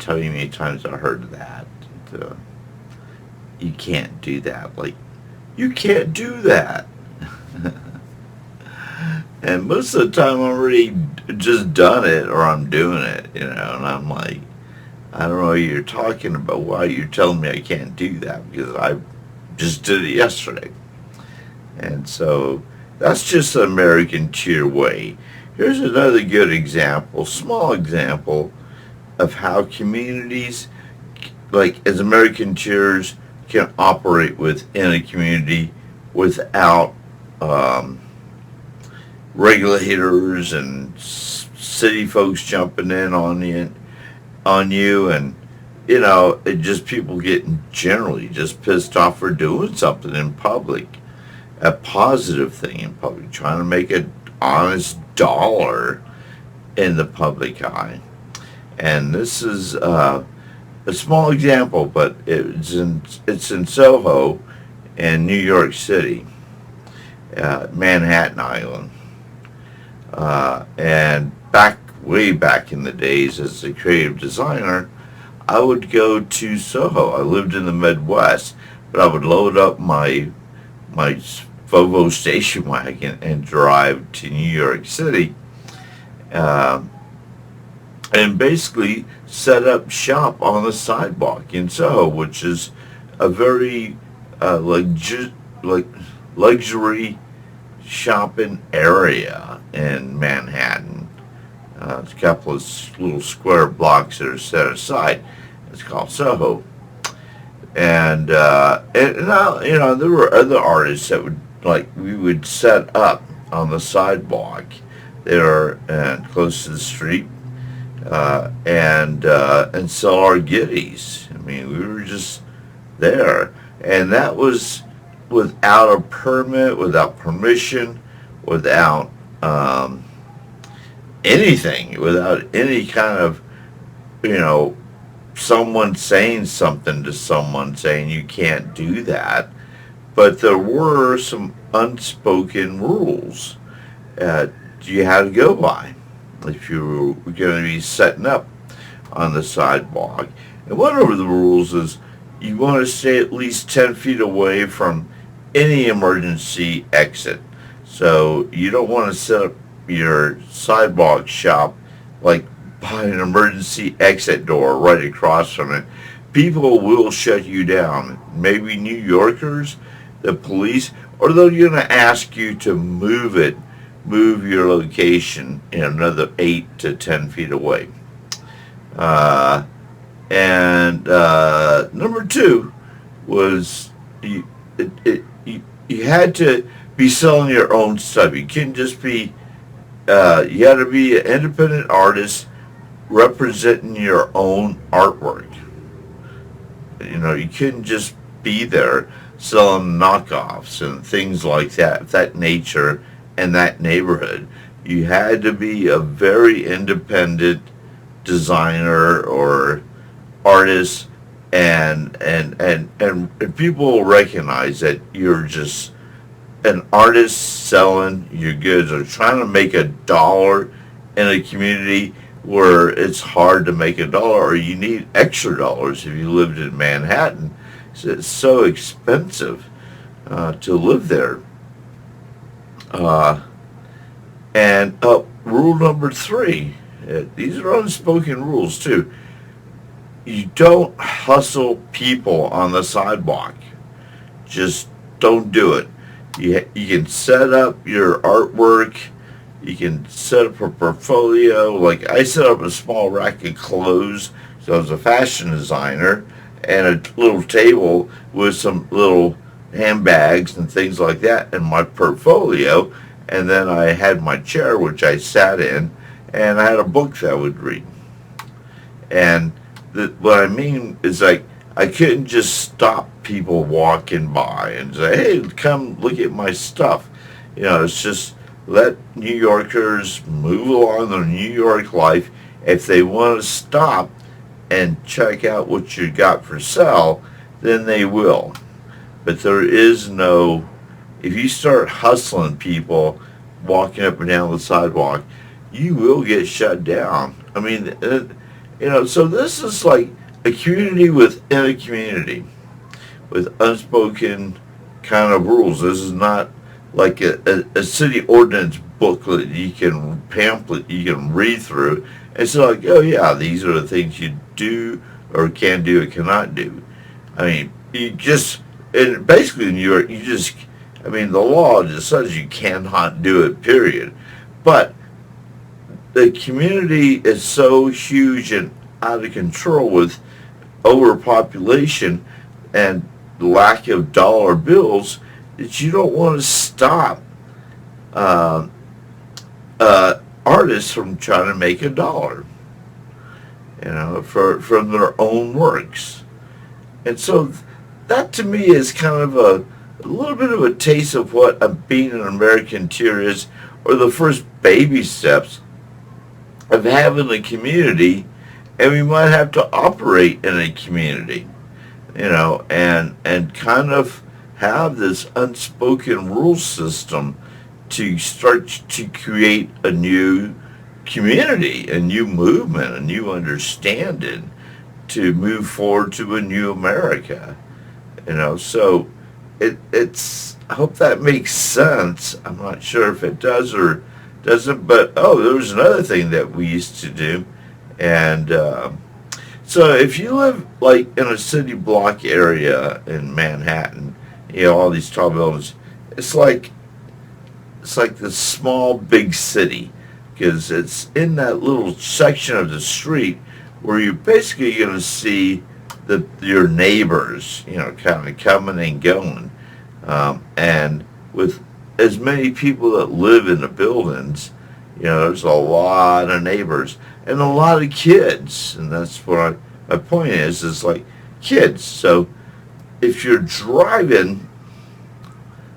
tell you how many times I heard that. Uh, you can't do that. Like, you can't do that. And most of the time, I'm already just done it or I'm doing it, and I'm like, I don't know what you're talking about. Why you're telling me I can't do that? Because I just did it yesterday. And so that's just the American cheer way. Here's another good example, small example of how communities, like as American cheers, can operate within a community without um, regulators and city folks jumping in on you, and it just people getting generally just pissed off for doing something in public, a positive thing in public, trying to make an honest dollar in the public eye. And this is a small example, but it's in Soho in New York City, Manhattan Island. And way back in the days as a creative designer, I would go to Soho. I lived in the Midwest, but I would load up my Volvo station wagon and drive to New York City, um, and basically set up shop on the sidewalk in Soho, which is a very like luxury shopping area in Manhattan. It's a couple of little square blocks that are set aside. It's called Soho. And now, there were other artists that would, like, we would set up on the sidewalk there and close to the street, and sell our goodies. I mean, we were just there, and that was without a permit, without permission, without anything, without any kind of, you know, someone saying something to someone saying you can't do that. But there were some unspoken rules you had to go by if you were going to be setting up on the sidewalk. And one of the rules is you want to stay at least 10 feet away from any emergency exit. So you don't want to set up your sidewalk shop like by an emergency exit door right across from it. People will shut you down. Maybe New Yorkers, the police, or they're going to ask you to move your location another 8 to 10 feet away. And number two was you had to be selling your own stuff. You couldn't just be, you had to be an independent artist representing your own artwork. You couldn't just be there selling knockoffs and things like that nature and that neighborhood. You had to be a very independent designer or artist, and people will recognize that you're just an artist selling your goods or trying to make a dollar in a community where it's hard to make a dollar, or you need extra dollars if you lived in Manhattan. So it's so expensive to live there. Uh, and rule number three, these are unspoken rules too. You don't hustle people on the sidewalk. Just don't do it. You can set up your artwork. You can set up a portfolio. Like I set up a small rack of clothes. So I was a fashion designer, and a little table with some little handbags and things like that in my portfolio. And then I had my chair, which I sat in, and I had a book that I would read. And what I mean is, like, I couldn't just stop people walking by and say, hey, come look at my stuff. It's just let New Yorkers move along their New York life. If they want to stop and check out what you got for sale, then they will. But there is no, if you start hustling people walking up and down the sidewalk, you will get shut down. I mean, So this is like a community within a community with unspoken kind of rules. This is not like a city ordinance booklet you can pamphlet you can read through. It's like, oh yeah, these are the things you do or can do or cannot do. I mean, you just and basically in New York, you just I mean the law just says you cannot do it. Period. But the community is so huge and out of control with overpopulation and lack of dollar bills that you don't want to stop uh, artists from trying to make a dollar, from their own works. And so that to me is kind of a little bit of a taste of what being an American tier is, or the first baby steps of having a community, and we might have to operate in a community, and kind of have this unspoken rule system to start to create a new community, a new movement, a new understanding to move forward to a new America. So it's I hope that makes sense. I'm not sure if it does or doesn't, but there was another thing that we used to do, and so if you live like in a city block area in Manhattan, all these tall buildings, it's like this small big city because it's in that little section of the street where you're basically going to see your neighbors, kind of coming and going, and with as many people that live in the buildings, there's a lot of neighbors and a lot of kids, and that's what my point is like kids. So if you're driving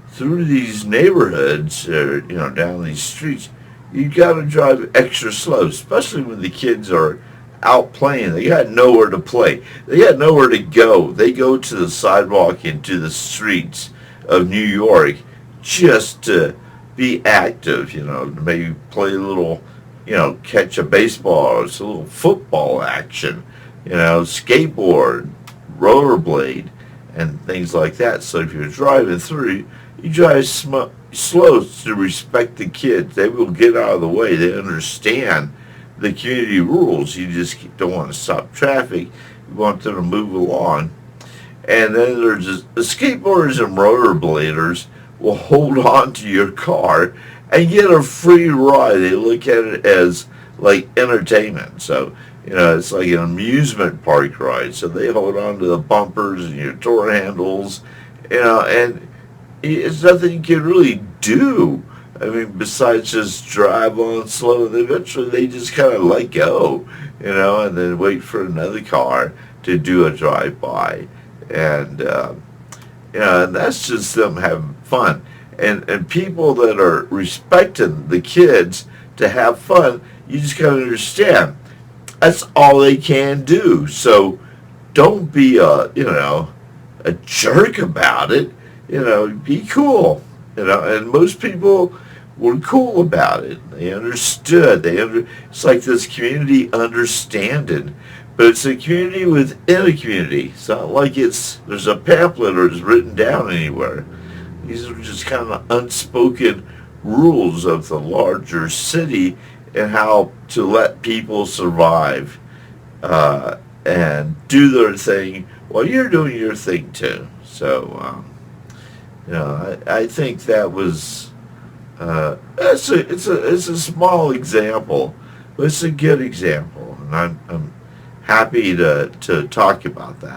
through these neighborhoods, or down these streets, you got to drive extra slow, especially when the kids are out playing. They got nowhere to play. They got nowhere to go. They go to the sidewalk and to the streets of New York just to be active, to maybe play a little, catch a baseball or a little football action, skateboard, rollerblade, and things like that. So if you're driving through, you drive slow to respect the kids. They will get out of the way. They understand the community rules. You just don't want to stop traffic. You want them to move along. And then there's the skateboarders and rollerbladers will hold on to your car and get a free ride. They look at it as like entertainment. So, it's like an amusement park ride. So they hold on to the bumpers and your door handles, and it's nothing you can really do. I mean, besides just drive on slow, and eventually they just kind of let go, and then wait for another car to do a drive-by. And, and that's just them having fun. And people that are respecting the kids to have fun, you just got to understand, that's all they can do. So don't be a jerk about it. Be cool. And most people were cool about it. They understood. It's like this community understanding, but it's a community within a community. It's not like there's a pamphlet or it's written down anywhere. These are just kind of unspoken rules of the larger city and how to let people survive and do their thing while you're doing your thing too. So, I think that was it's a small example, but it's a good example, and I'm happy to talk about that.